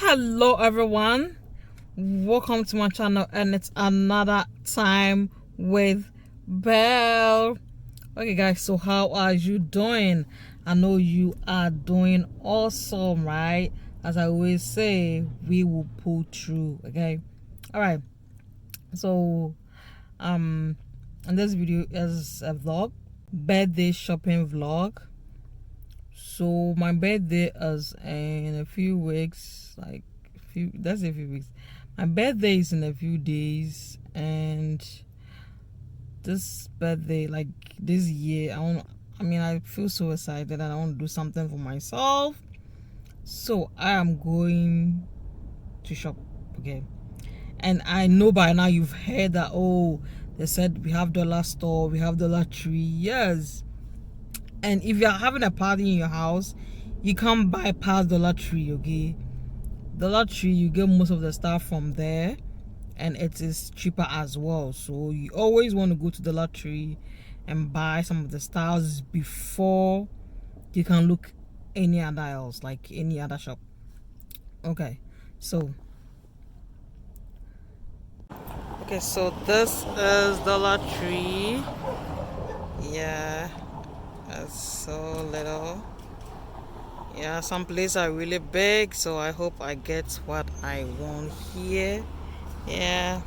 Hello everyone, welcome to my channel, and it's another time with BEL. Okay guys, so how are you doing? I know you are doing awesome, right? As I always say, we will pull through. Okay, all right. So in this video is a vlog, birthday shopping vlog. So my birthday is in a few weeks, that's a few weeks. My birthday is in a few days, and this birthday, like this year, I feel so excited and I want to do something for myself. So I am going to shop, okay? And I know by now you've heard that, oh, they said we have dollar store, we have Dollar Tree. Yes. And if you're having a party in your house, you can't bypass Dollar Tree, okay? Dollar Tree, you get most of the stuff from there, and it is cheaper as well. So you always want to go to Dollar Tree and buy some of the styles before you can look any other else, like any other shop. Okay, so this is Dollar Tree. Yeah, it's so little. Yeah, some places are really big, so I hope I get what I want here. Yeah.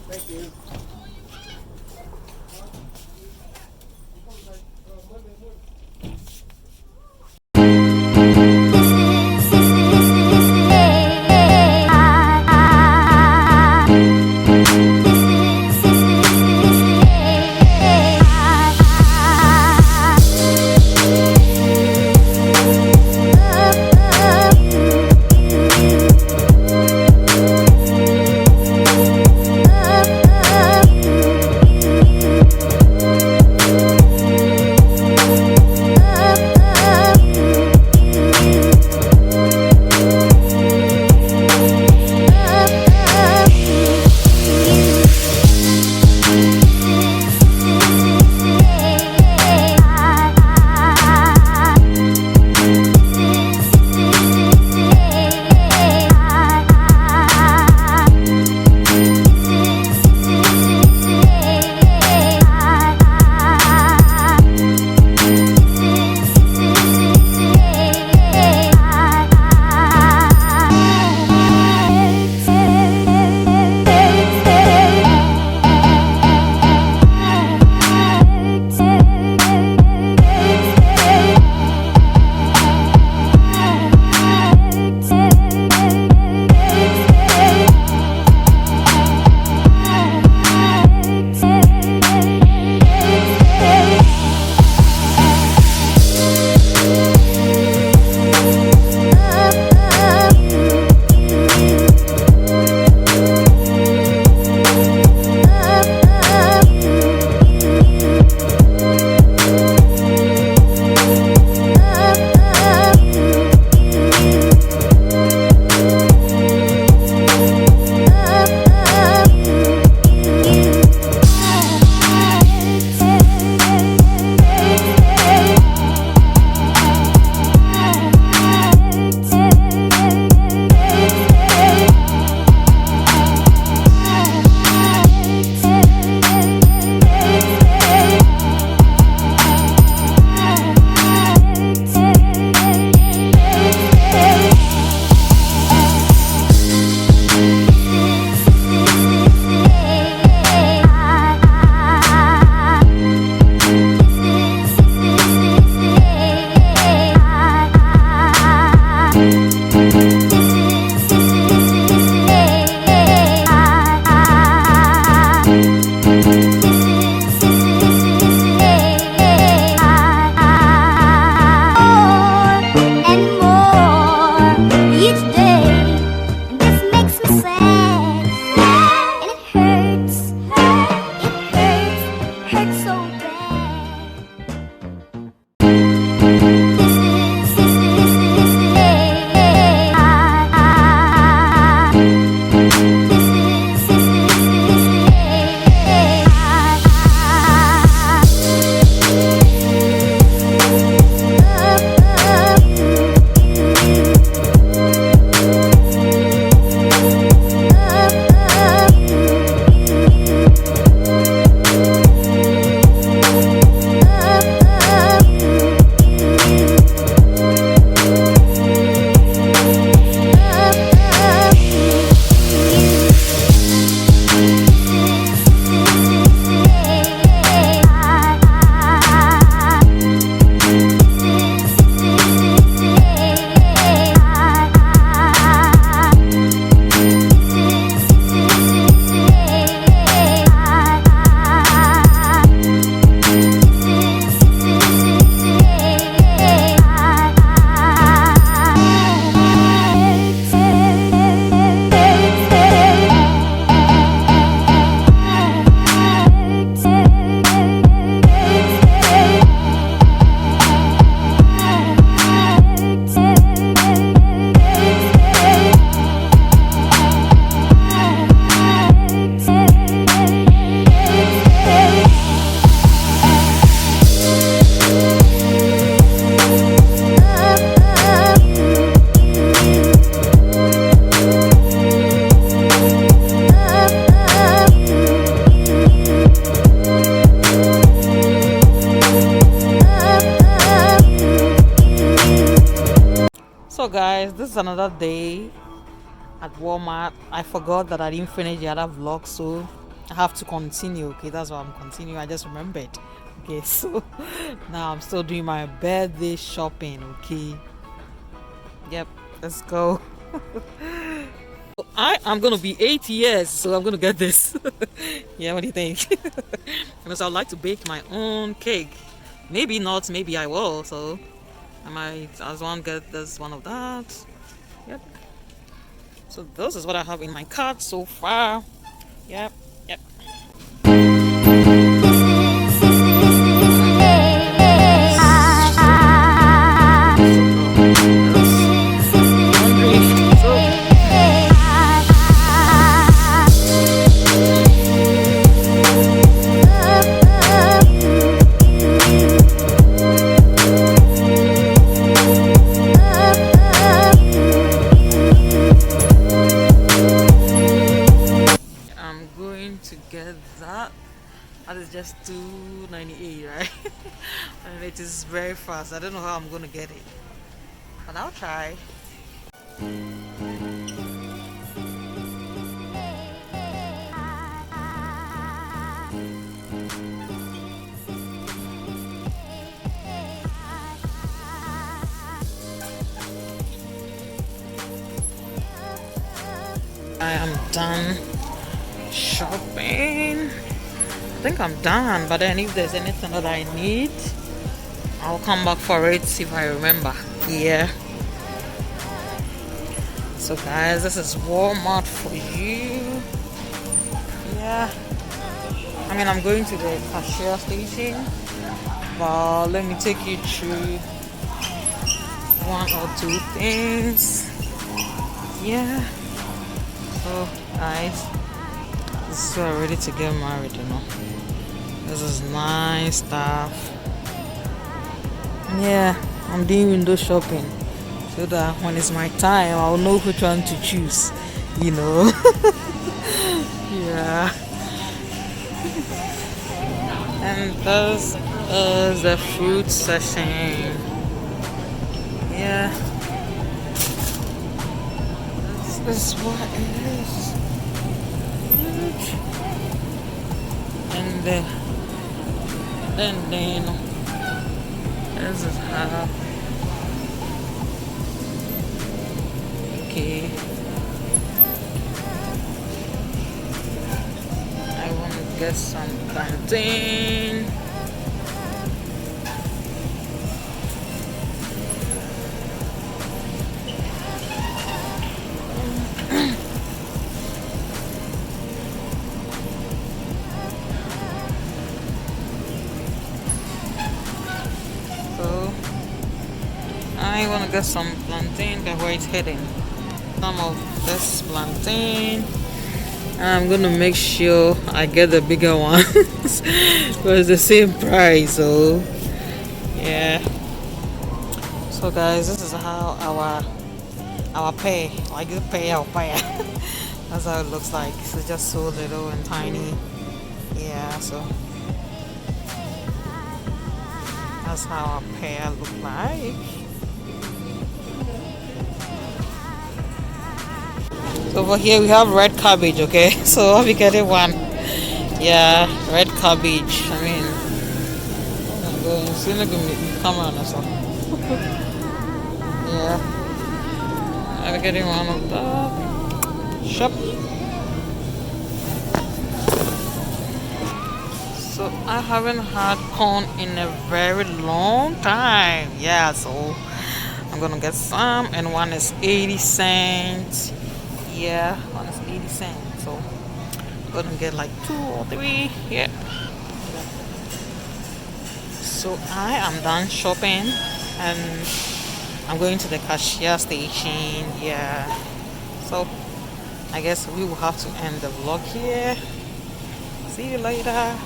Thank you. So guys, this is another day at Walmart. I forgot that I didn't finish the other vlog, so I have to continue. Okay, that's why I'm continuing. I just remembered. Okay, so now I'm still doing my birthday shopping. Okay, yep, let's go. I am gonna be 8 years, so I'm gonna get this. Yeah, what do you think? Because I would like to bake my own cake. Maybe not, maybe I will. So I might as well get this one of that. Yep. So this is what I have in my cart so far. Yep, yep. To get that is just $2.98, right? And it is very fast. I don't know how I'm gonna get it, but I'll try. I am done shopping. I think I'm done, but then if there's anything that I need, I'll come back for it if I remember. Yeah. So guys, this is Walmart for you. Yeah. I mean, I'm going to the cashier station, but let me take you through one or two things. Yeah. So guys, this is where I'm ready to get married, you know. This is nice stuff. Yeah, I'm doing window shopping so that when it's my time, I'll know which one to choose, you know. Yeah. And this is the fruit section. Yeah. This is what it is. And then this is how. Okay, I want to get some plantain. I want to get some plantain. That's where it's heading. Some of this plantain. I'm gonna make sure I get the bigger one because it's the same price. So yeah. So guys, this is how our pay, like you pay our pay. That's how it looks like. It's just so little and tiny. Yeah. So that's how our pay look like. So over here we have red cabbage, okay? So I'll be getting one. Yeah, red cabbage. I mean, oh my god, it's gonna be camera on us. Yeah, I'll be getting one of that. Shop. So I haven't had corn in a very long time. Yeah, so I'm gonna get some, and one is 80 cents. Yeah, one is 80 cents. So I'm gonna get like 2 or 3. Yeah. So I am done shopping and I'm going to the cashier station. Yeah. So I guess we will have to end the vlog here. See you later.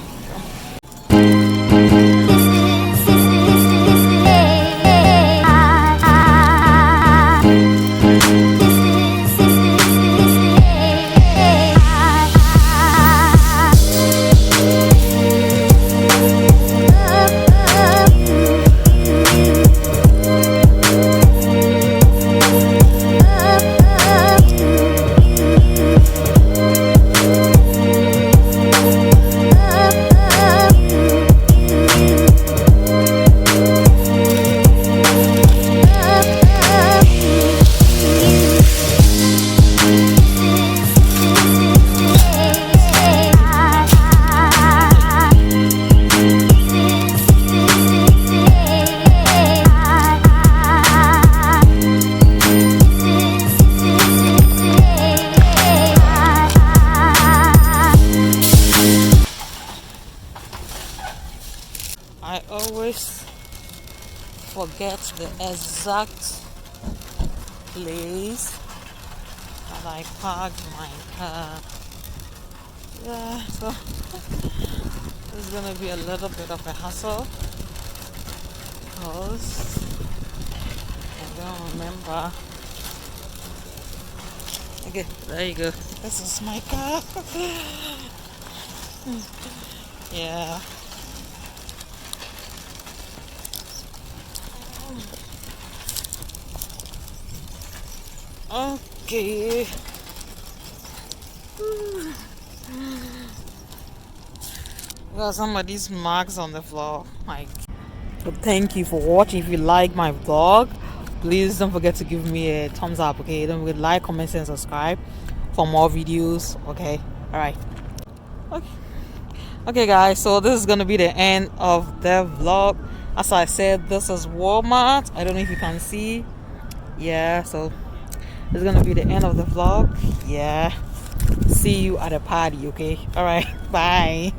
always forget the exact place that I parked my car. Yeah, so it's gonna be a little bit of a hassle because I don't remember. Okay, there you go. This is my car. Yeah. Okay. Got some of these marks on the floor. Like, so thank you for watching. If you like my vlog, please don't forget to give me a thumbs up. Okay, don't forget to like, comment, and subscribe for more videos. Okay, all right. Okay. Okay, guys. So this is gonna be the end of the vlog. As I said, this is Walmart. I don't know if you can see. Yeah. So this is gonna be the end of the vlog. Yeah. See you at a party. Okay. All right. Bye.